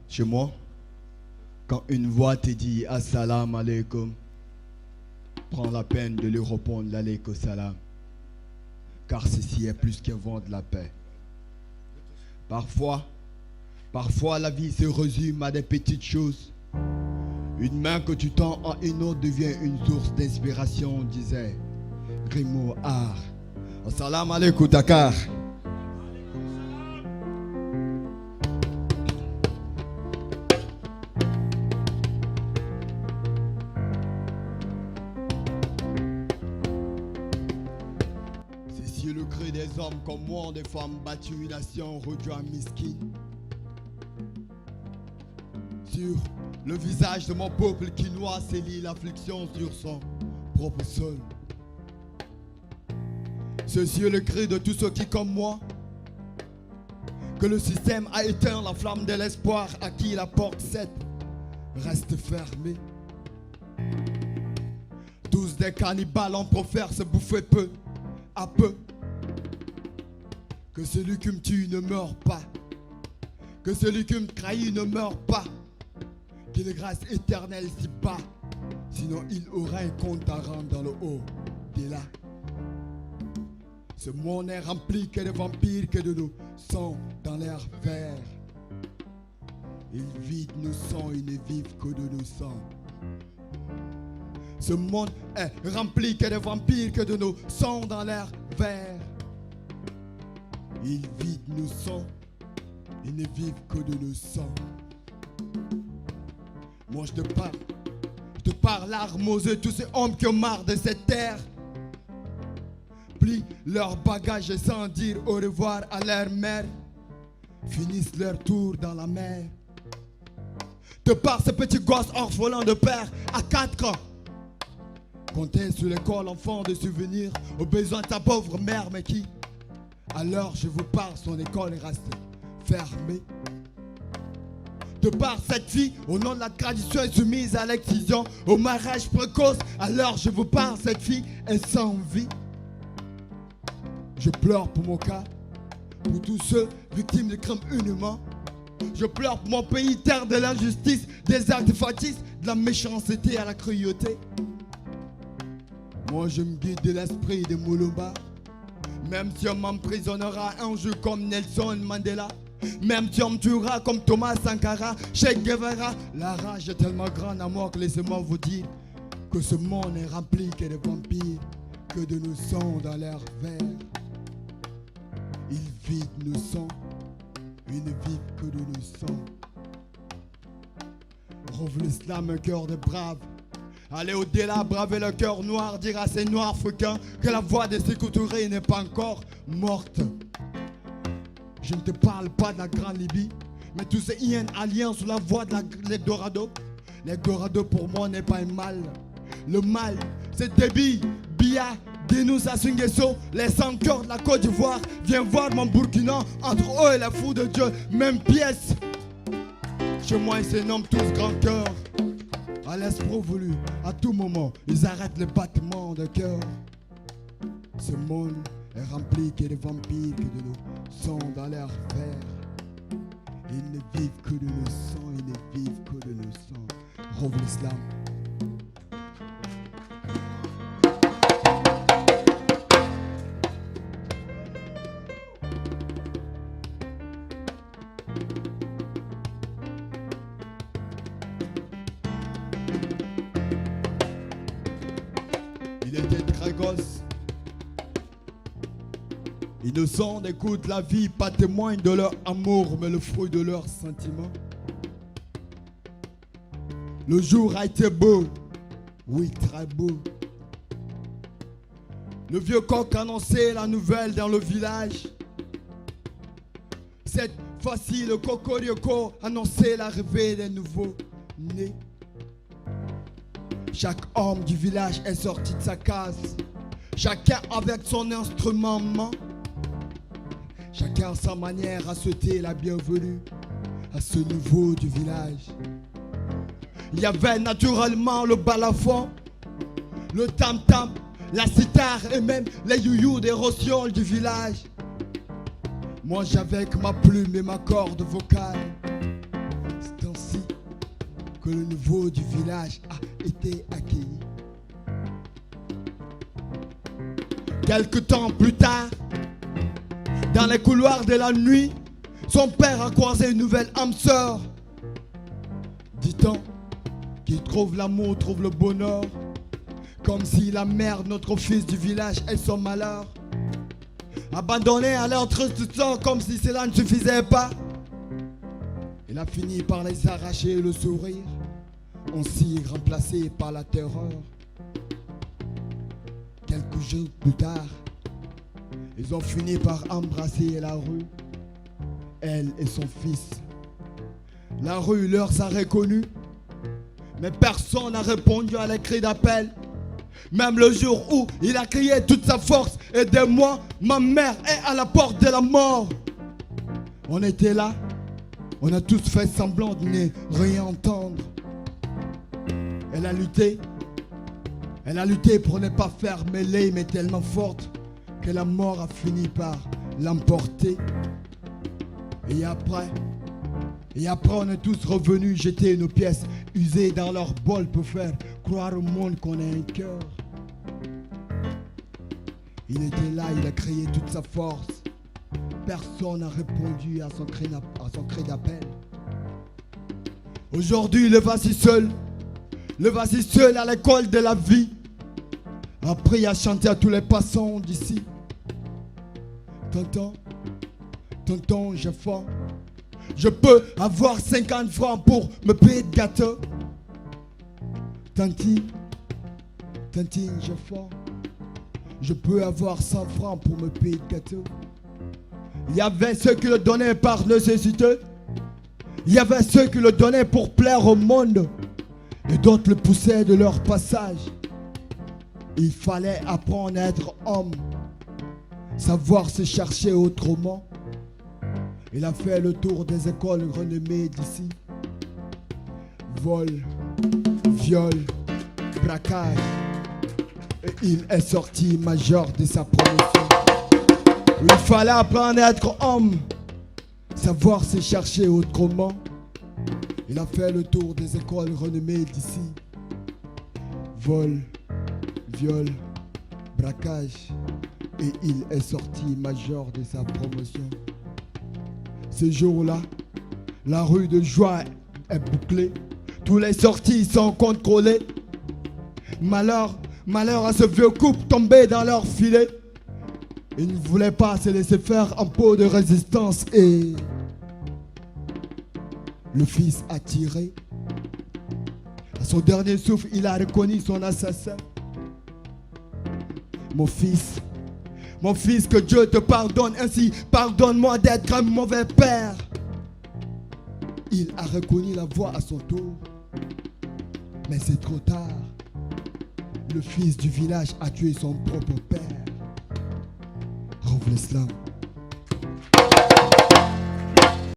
Chez moi, quand une voix te dit Assalamu alaikum, prends la peine de lui répondre l'alaikum salam, car ceci est plus qu'un vent de la paix. Parfois la vie se résume à des petites choses. Une main que tu tends à une autre devient une source d'inspiration, disait Grimaud Art. Assalamu alaikum Dakar. C'est sur le cri des hommes comme moi, des femmes battues, une nation réduite à misquine. Sur le visage de mon peuple qui noie ses lits, l'affliction sur son propre sol. C'est sur le cri de tous ceux qui, comme moi, que le système a éteint la flamme de l'espoir, à qui la porte cette reste fermée. Tous des cannibales en profèrent se bouffer peu à peu. Que celui qui me tue ne meurt pas, que celui qui me trahit ne meurt pas, qu'il grâce éternelle s'y bat, sinon il aura un compte à rendre dans le haut delà. Ce monde est rempli que de vampires, que de nous sang dans l'air vert. Ils vident nos sangs, ils ne vivent que de nos sangs. Ce monde est rempli que de vampires, que de nos sangs dans l'air vert. Ils vident nos sangs, ils ne vivent que de nos sangs. Moi je te parle armosé, tous ces hommes qui ont marre de cette terre. Plient leurs bagages sans dire au revoir à leur mère, finissent leur tour dans la mer. Te parle ce petit gosse orphelin de père à 4 ans, comptait sur l'école enfant de souvenirs aux besoins de sa pauvre mère, mais qui, alors je vous parle, son école est restée fermée. De par cette fille, au nom de la tradition est soumise à l'excision, au mariage précoce, alors je vous parle, cette fille est sans vie. Je pleure pour mon cas, pour tous ceux victimes de crimes inhumains. Je pleure pour mon pays, terre de l'injustice, des actes fascistes, de la méchanceté à la cruauté. Moi je me guide de l'esprit de Moulumba, même si on m'emprisonnera un jour comme Nelson Mandela. Même si on me tuera comme Thomas Sankara, Che Guevara. La rage est tellement grande à moi que laissez-moi vous dire que ce monde est rempli que de vampires, que de nos sangs dans l'air vert. Ils vident nos sangs, ils ne vivent que de nos sangs. Rouvre l'islam, un cœur de brave. Allez au-delà, braver le cœur noir, dire à ces noirs africains que la voix de Sékou Touré n'est pas encore morte. Je ne te parle pas de la Grande Libye, mais tous ces hyènes aliens sous la voie de l'Eldorado. L'Eldorado pour moi n'est pas un mal. Le mal, c'est Déby, Biya, Guinou, Sassou Nguesso, les 100 cœurs de la Côte d'Ivoire. Viens voir mon Burkina, entre eux et la fou de Dieu, même pièce. Chez moi ils se nomment tous grands cœurs. À l'esprit voulu, à tout moment, ils arrêtent le battement de cœur. Ce monde est rempli que de vampires, que de nos sangs dans l'air vert. Ils ne vivent que de nos sangs, ils ne vivent que de nos sangs. Rouvre l'islam. Il était très gosse. Innocents n'écoutent la vie, pas témoignent de leur amour, mais le fruit de leurs sentiments. Le jour a été beau, oui très beau. Le vieux coq annonçait la nouvelle dans le village. Cette fois-ci, le cocorico annonçait l'arrivée des nouveaux nés. Chaque homme du village est sorti de sa case, chacun avec son instrument. Chacun à sa manière a souhaité la bienvenue à ce nouveau du village. Il y avait naturellement le balafon, le tam-tam, la cithare et même les youyous des rossioles du village. Moi j'avais que ma plume et ma corde vocale. C'est que le nouveau du village a été accueilli. Quelque temps plus tard, dans les couloirs de la nuit, son père a croisé une nouvelle âme sœur. Dit-on qu'il trouve l'amour, trouve le bonheur, comme si la mère de notre fils du village est son malheur. Abandonné à leur triste sort, comme si cela ne suffisait pas, il a fini par les arracher le sourire, ainsi remplacé par la terreur. Quelques jours plus tard, ils ont fini par embrasser la rue, elle et son fils. La rue leur a reconnus, mais personne n'a répondu à les cris d'appel. Même le jour où il a crié toute sa force, aidez-moi, ma mère est à la porte de la mort. On était là, on a tous fait semblant de ne rien entendre. Elle a lutté pour ne pas faire mêler, mais tellement forte que la mort a fini par l'emporter. Et après, on est tous revenus jeter nos pièces usées dans leur bol pour faire croire au monde qu'on a un cœur. Il était là, il a crié toute sa force. Personne n'a répondu à son cri d'appel. Aujourd'hui, le voici seul à l'école de la vie. Appris à chanter à tous les passants d'ici. Tonton, j'ai faim. Je peux avoir 50 francs pour me payer de gâteau. Tantine, j'ai faim. Je peux avoir 100 francs pour me payer de gâteau. Il y avait ceux qui le donnaient par nécessité. Il y avait ceux qui le donnaient pour plaire au monde. Et d'autres le poussaient de leur passage. Il fallait apprendre à être homme, savoir se chercher autrement. Il a fait le tour des écoles renommées d'ici. Vol, viol, braquage. Et il est sorti major de sa promotion. Il fallait apprendre à être homme, savoir se chercher autrement. Il a fait le tour des écoles renommées d'ici. Vol, viol, braquage. Et il est sorti major de sa promotion. Ce jour-là, la rue de Joie est bouclée. Tous les sorties sont contrôlées. Malheur à ce vieux couple tombé dans leur filet. Ils ne voulaient pas se laisser faire en peau de résistance et le fils a tiré. À son dernier souffle, il a reconnu son assassin. Mon fils, que Dieu te pardonne, ainsi pardonne-moi d'être un mauvais père. Il a reconnu la voix à son tour, mais c'est trop tard. Le fils du village a tué son propre père. Rove l'islam.